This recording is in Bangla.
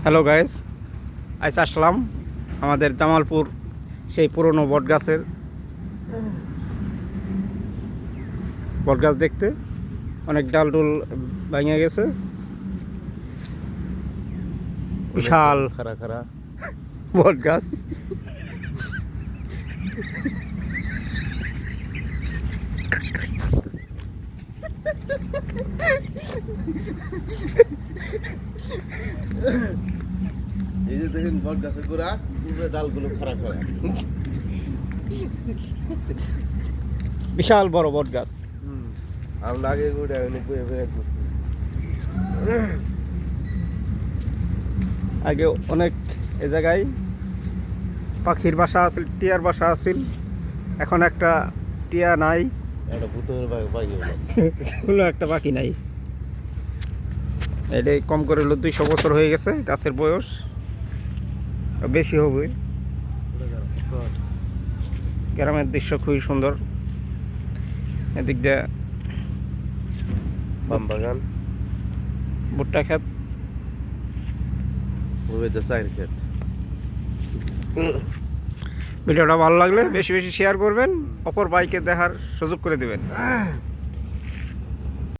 হ্যালো গাইস, আজ আসলাম আমাদের জামালপুর সেই পুরনো বটগাছ দেখতে। অনেক ডালডুল ভেঙে গেছে, বিশাল খারা খারা বটগাছ। এই যে দেখেন বট গাছের গোড়া উপরে ডালগুলো খারা খারা। বিশাল বড় বটগাছ। আর লাগে গোড়া অনেক বয়ে বয়ে করছে। আগে অনেক এ জায়গায় পাখির বাসা আছিল, টিয়ার বাসা আছিল। এখন একটা টিয়া নাই, একটা ভূতের বাকি হলো। কোনো একটা পাখি নাই। এটাই কম করে হলো 200 বছর হয়ে গেছে গাছের বয়স, বেশি হবে। গ্রামের দৃশ্য খুবই সুন্দর। এদিক দিয়ে পাম বাগান, ভুট্টা ক্ষেত। ওই যে চায়ের ক্ষেত। ভিডিওটা ভালো লাগলে বেশি বেশি শেয়ার করবেন, অপর বাইকে দেখার সুযোগ করে দেবেন।